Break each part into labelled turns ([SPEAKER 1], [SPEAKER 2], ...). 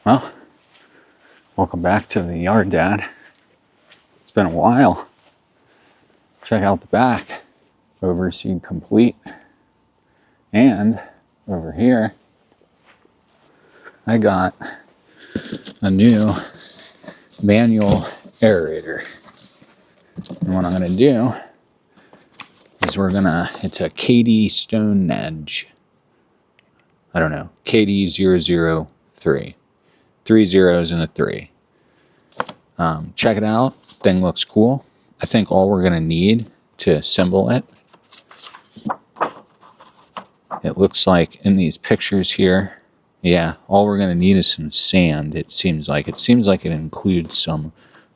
[SPEAKER 1] Well, welcome back to the yard, Dad. It's been a while. Check out the back. Overseed complete. And over here, I got a new manual aerator. And what I'm gonna do is it's a KD Stonehedge. I don't know, KD 003. 3 zeros and a 3. Check it out. Thing looks cool. I think all we're gonna need to assemble it, it looks like in these pictures here, yeah, all we're gonna need is some sand. It seems like it includes some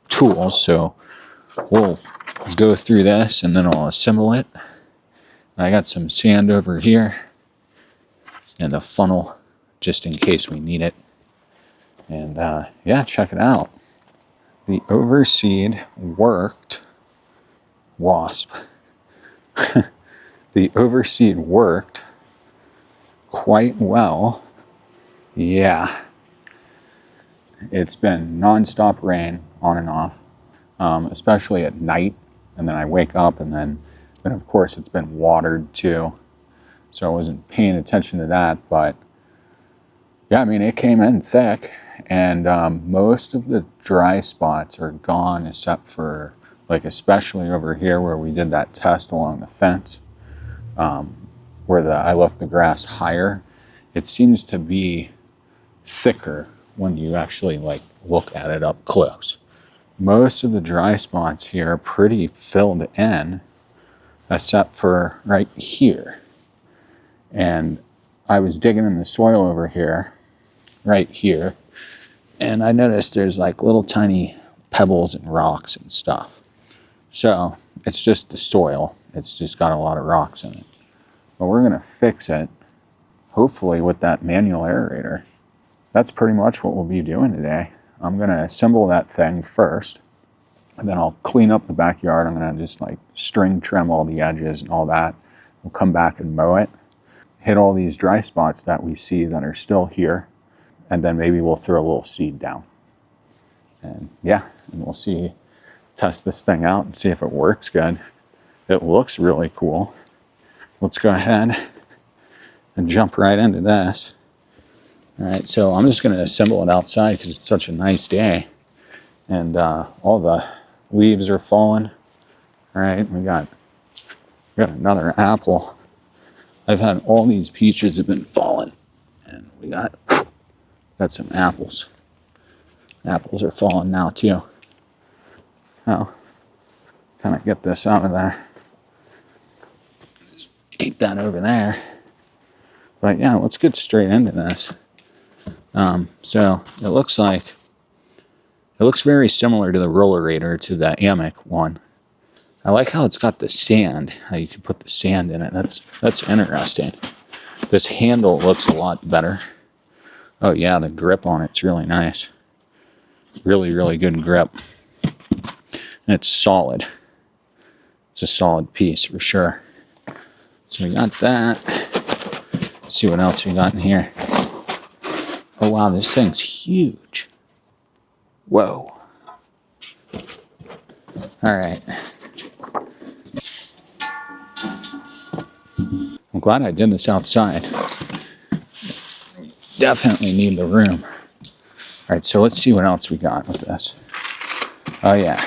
[SPEAKER 1] tools, so we'll go through this and then I'll assemble it. I got some sand over here and a funnel just in case we need it. And yeah, check it out. The overseed worked. Wasp. The overseed worked quite well. Yeah. It's been non-stop rain on and off, especially at night. And then I wake up and then of course it's been watered too. So I wasn't paying attention to that, but yeah, I mean, it came in thick. And most of the dry spots are gone except for, like, especially over here where we did that test along the fence, where I left the grass higher. It seems to be thicker when you actually, like, look at it up close. Most of the dry spots here are pretty filled in except for right here. And I was digging in the soil over here, right here, and I noticed there's like little tiny pebbles and rocks and stuff. So it's just the soil. It's just got a lot of rocks in it. But we're gonna fix it, hopefully with that manual aerator. That's pretty much what we'll be doing today. I'm gonna assemble that thing first, and then I'll clean up the backyard. I'm gonna just like string trim all the edges and all that. We'll come back and mow it, hit all these dry spots that we see that are still here. And then maybe we'll throw a little seed down. And yeah, and we'll see, test this thing out and see if it works good. It looks really cool. Let's go ahead and jump right into this. All right, so I'm just gonna assemble it outside because it's such a nice day. And all the leaves are falling. All right, we got another apple. I've had all these peaches have been falling. And we got some apples. Apples are falling now too. Oh, kind of get this out of there. Just keep that over there. But yeah, let's get straight into this. So it looks very similar to the Rollaerator, to the Amick one. I like how it's got the sand, how you can put the sand in it. That's interesting. This handle looks a lot better. Oh yeah, the grip on it's really nice. Really, really good grip. And it's solid. It's a solid piece for sure. So we got that. Let's see what else we got in here. Oh wow, this thing's huge. Whoa. All right. I'm glad I did this outside. Definitely need the room. All right, so let's see what else we got with this. Oh yeah.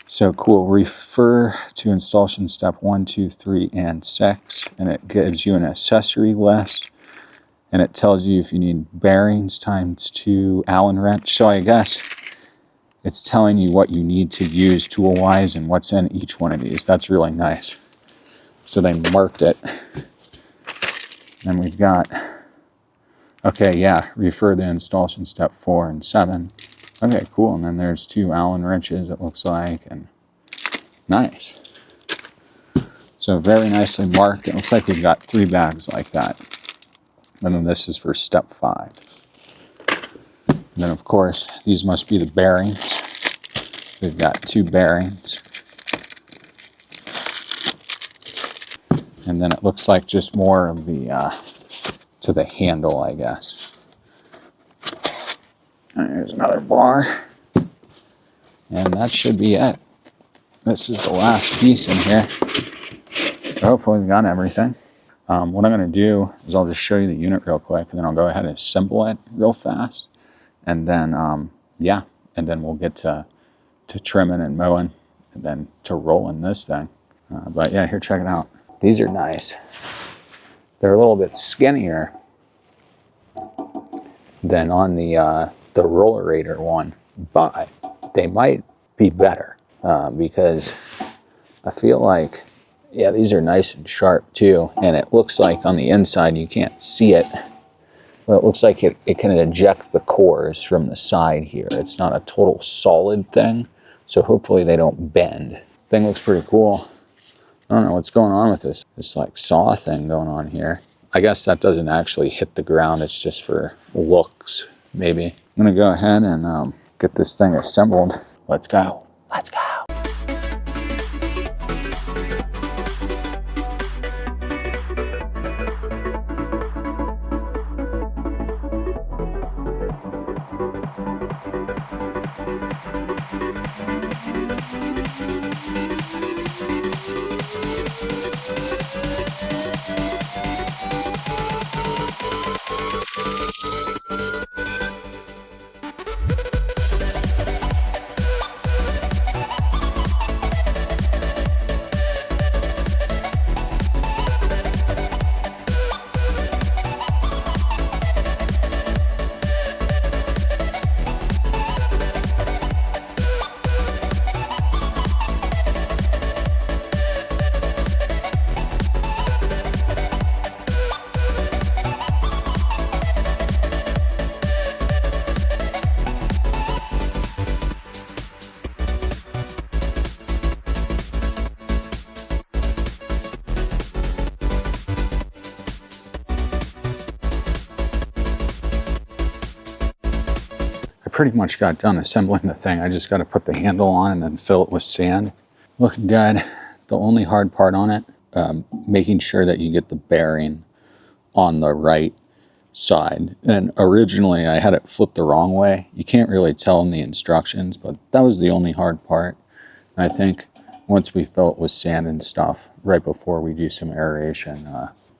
[SPEAKER 1] So cool. Refer to installation step 1, 2, 3, and 6, and it gives you an accessory list, and it tells you if you need bearings ×2 Allen wrench. So I guess it's telling you what you need to use tool-wise and what's in each one of these. That's really nice. So they marked it. And we've got, okay, yeah, refer to installation step 4 and 7. Okay, cool. And then there's 2 Allen wrenches, it looks like, and nice. So very nicely marked. It looks like we've got 3 bags like that. And then this is for step 5. And then of course, these must be the bearings. We've got 2 bearings. And then it looks like just more of the, to the handle, I guess. And here's another bar. And that should be it. This is the last piece in here. Hopefully we got everything. What I'm going to do is I'll just show you the unit real quick, and then I'll go ahead and assemble it real fast. And then, yeah, and then we'll get to trimming and mowing, and then to rolling this thing. But yeah, here, check it out. These are nice. They're a little bit skinnier than on the Rollaerator one, but they might be better because I feel like, yeah, these are nice and sharp too, and it looks like on the inside you can't see it, but it looks like it can eject the cores from the side here. It's not a total solid thing, so hopefully they don't bend. Thing looks pretty cool. I don't know what's going on with this like saw thing going on here. I guess that doesn't actually hit the ground, it's just for looks, maybe. I'm gonna go ahead and get this thing assembled. Let's go. Let's go. Pretty much got done assembling the thing. I just got to put the handle on and then fill it with sand. Looking good. The only hard part on it, making sure that you get the bearing on the right side. And originally I had it flipped the wrong way. You can't really tell in the instructions, but that was the only hard part. And I think once we fill it with sand and stuff, right before we do some aeration,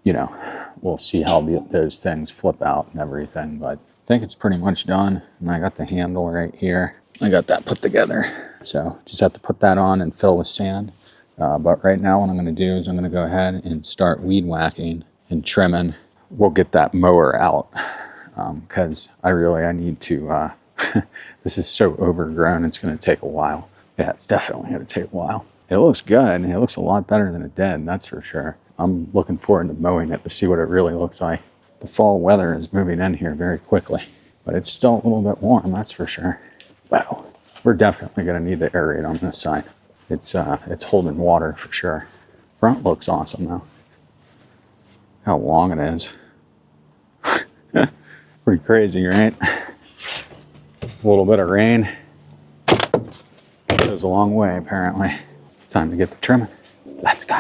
[SPEAKER 1] you know, we'll see how those things flip out and everything. But I think it's pretty much done, and I got the handle right here. I got that put together, so just have to put that on and fill with sand. But right now what I'm going to do is I'm going to go ahead and start weed whacking and trimming. We'll get that mower out because I need to, this is so overgrown, it's going to take a while. Yeah, it's definitely going to take a while. It looks good. It looks a lot better than it did, that's for sure. I'm looking forward to mowing it to see what it really looks like. The fall weather is moving in here very quickly, but it's still a little bit warm, that's for sure. Wow, we're definitely going to need to aerate on this side. It's holding water for sure. Front looks awesome though. How long it is. Pretty crazy, right? A little bit of rain goes a long way apparently. Time to get the trimming. Let's go.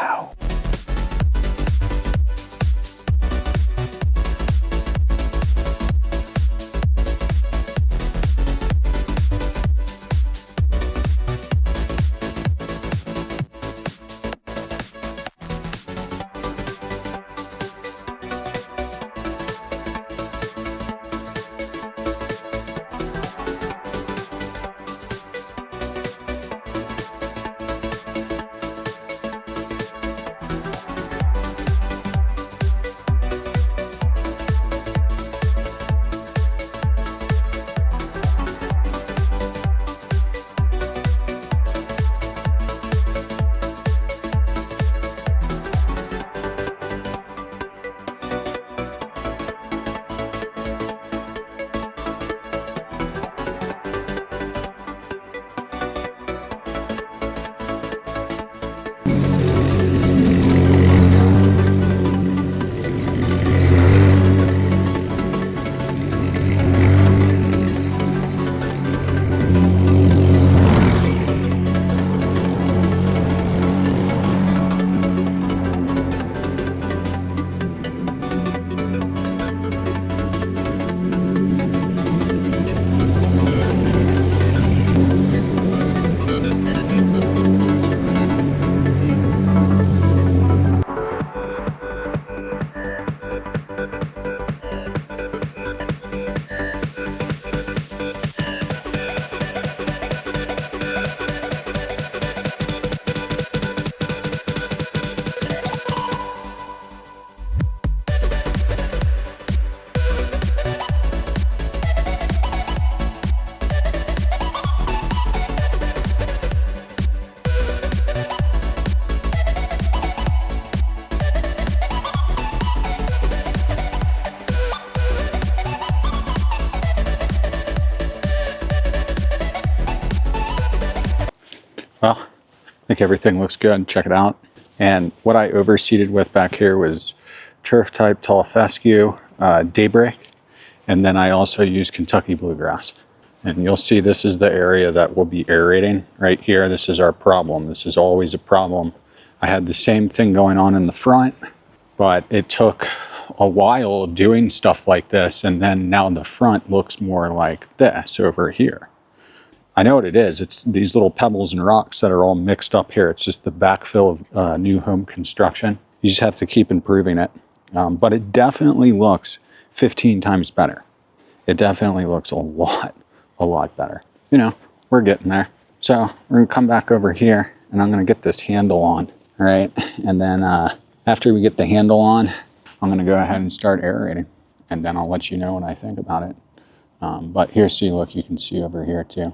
[SPEAKER 1] Well, I think everything looks good. Check it out. And what I overseeded with back here was turf type tall fescue, daybreak, and then I also used Kentucky bluegrass. And you'll see this is the area that we'll be aerating right here. This is our problem. This is always a problem. I had the same thing going on in the front, but it took a while of doing stuff like this, and then now the front looks more like this over here. I know what it is. It's these little pebbles and rocks that are all mixed up here. It's just the backfill of new home construction. You just have to keep improving it. But it definitely looks 15 times better. It definitely looks a lot better. You know, we're getting there. So we're gonna come back over here and I'm gonna get this handle on, all right? And then after we get the handle on, I'm gonna go ahead and start aerating, and then I'll let you know what I think about it. But here, see, look, you can see over here too.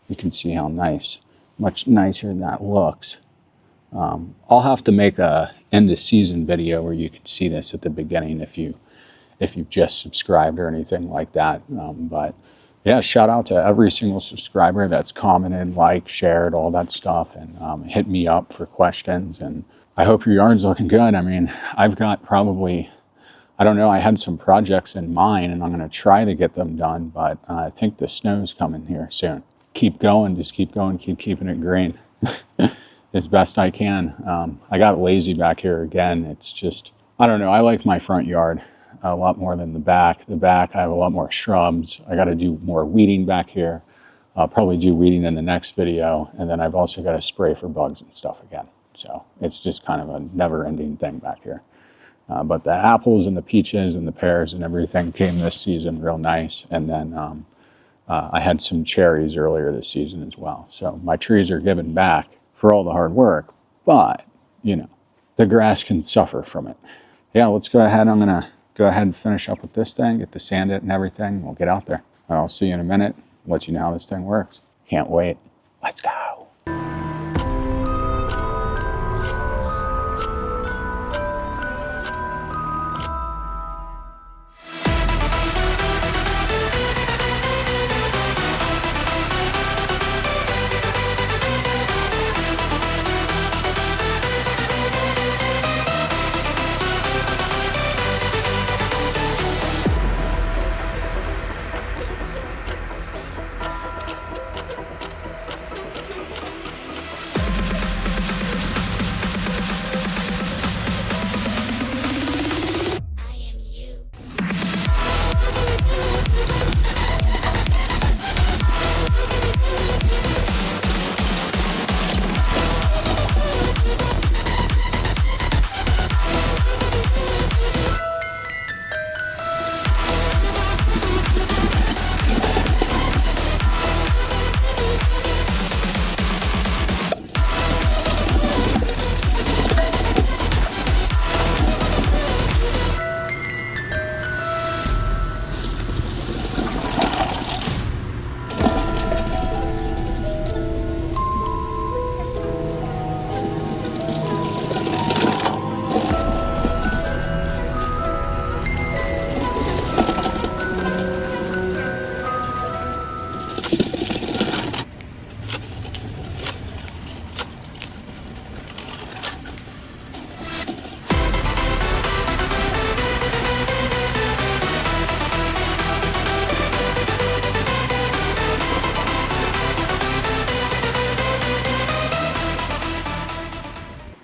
[SPEAKER 1] You can see how much nicer that looks. I'll have to make a end of season video where you can see this at the beginning if you've just subscribed or anything like that. But yeah, shout out to every single subscriber that's commented, liked, shared, all that stuff, and hit me up for questions. And I hope your yard's looking good. I mean, I've got probably, I don't know, I had some projects in mind and I'm going to try to get them done, but I think the snow's coming here soon. Keep going, just keep going, keep keeping it green as best I can. I got lazy back here again. It's just, I don't know, I like my front yard a lot more than the back. The back, I have a lot more shrubs. I got to do more weeding back here. I'll probably do weeding in the next video. And then I've also got to spray for bugs and stuff again. So it's just kind of a never-ending thing back here. But the apples and the peaches and the pears and everything came this season real nice. And then I had some cherries earlier this season as well. So my trees are giving back for all the hard work, but you know, the grass can suffer from it. Yeah, let's go ahead. I'm gonna go ahead and finish up with this thing, get to sand it and everything. We'll get out there. I'll see you in a minute, let you know how this thing works. Can't wait. Let's go.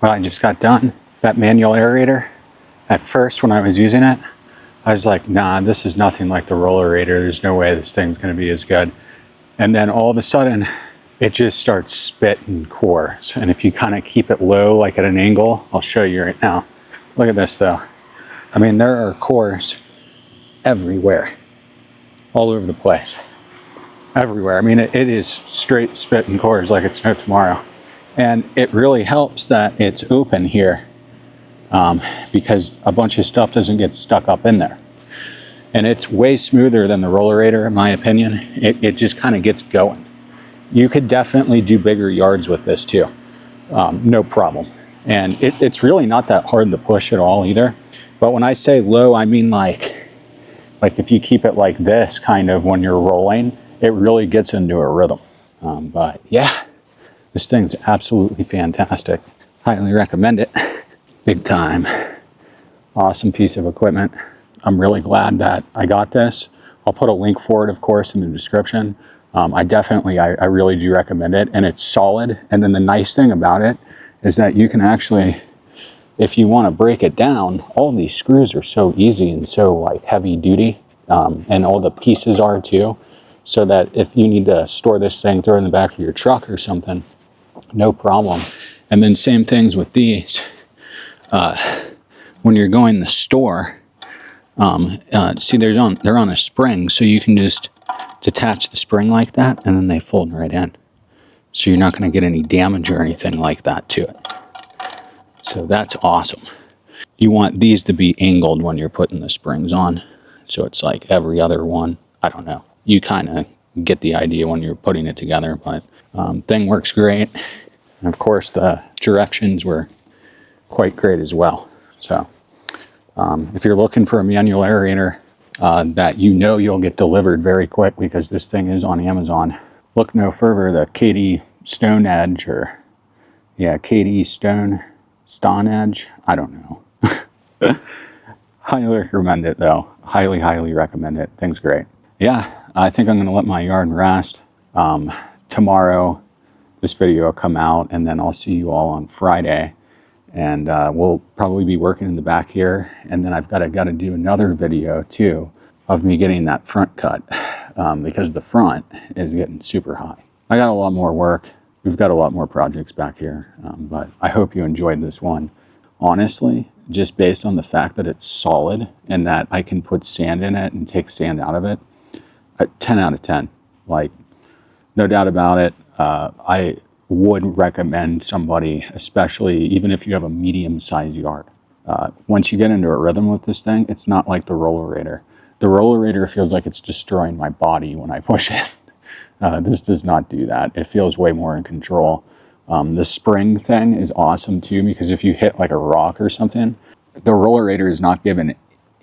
[SPEAKER 1] Well, I just got done. That manual aerator, at first when I was using it, I was like, nah, this is nothing like the Rollaerator. There's no way this thing's gonna be as good. And then all of a sudden, it just starts spitting cores. And if you kind of keep it low, like at an angle, I'll show you right now. Look at this though. I mean, there are cores everywhere, all over the place, everywhere. I mean, it is straight spitting cores like it's no tomorrow. And it really helps that it's open here because a bunch of stuff doesn't get stuck up in there. And it's way smoother than the Rollaerator, in my opinion. It just kind of gets going. You could definitely do bigger yards with this too, no problem. And it's really not that hard to push at all either. But when I say low, I mean like if you keep it like this kind of when you're rolling, it really gets into a rhythm. But yeah, This thing's absolutely fantastic. Highly recommend it. Big time. Awesome piece of equipment. I'm really glad that I got this. I'll put a link for it, of course, in the description. I really do recommend it, and it's solid. And then the nice thing about it is that you can actually, if you want to break it down, all these screws are so easy and so like heavy duty, and all the pieces are too, so that if you need to store this thing, throw it in the back of your truck or something, no problem. And then same things with these. When you're going to the store, see they're on a spring, so you can just detach the spring like that, and then they fold right in. So you're not going to get any damage or anything like that to it. So that's awesome. You want these to be angled when you're putting the springs on. So it's like every other one. I don't know. You kind of get the idea when you're putting it together, but thing works great. And of course, the directions were quite great as well. So if you're looking for a manual aerator that you know you'll get delivered very quick, because this thing is on Amazon, look no further. The KD Stonehedge, or yeah, KD Stonehedge. I don't know. Highly recommend it though. Highly recommend it. Thing's great. Yeah, I think I'm going to let my yard rest. Tomorrow, this video will come out, and then I'll see you all on Friday. And we'll probably be working in the back here. And then I've got to do another video too of me getting that front cut, because the front is getting super high. I got a lot more work. We've got a lot more projects back here, but I hope you enjoyed this one. Honestly, just based on the fact that it's solid and that I can put sand in it and take sand out of it, 10 out of 10. Like, no doubt about it. I would recommend somebody, especially even if you have a medium-sized yard. Once you get into a rhythm with this thing, it's not like the Rollaerator. The Rollaerator feels like it's destroying my body when I push it. This does not do that. It feels way more in control. The spring thing is awesome too, because if you hit like a rock or something, the Rollaerator is not given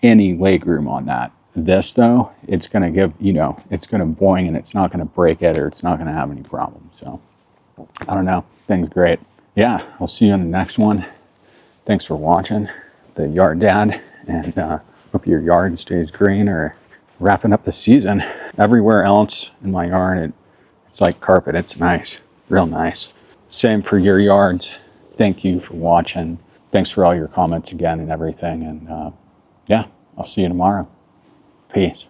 [SPEAKER 1] any leg room on that. This though, it's going to give, it's going to boing, and it's not going to break it, or it's not going to have any problems. So I don't know. Thing's great. Yeah, I'll see you on the next one. Thanks for watching the Yard Dad, and hope your yard stays green, or wrapping up the season. Everywhere else in my yard, it's like carpet. It's nice, real nice. Same for your yards. Thank you for watching. Thanks for all your comments again and everything. And yeah, I'll see you tomorrow. Peace.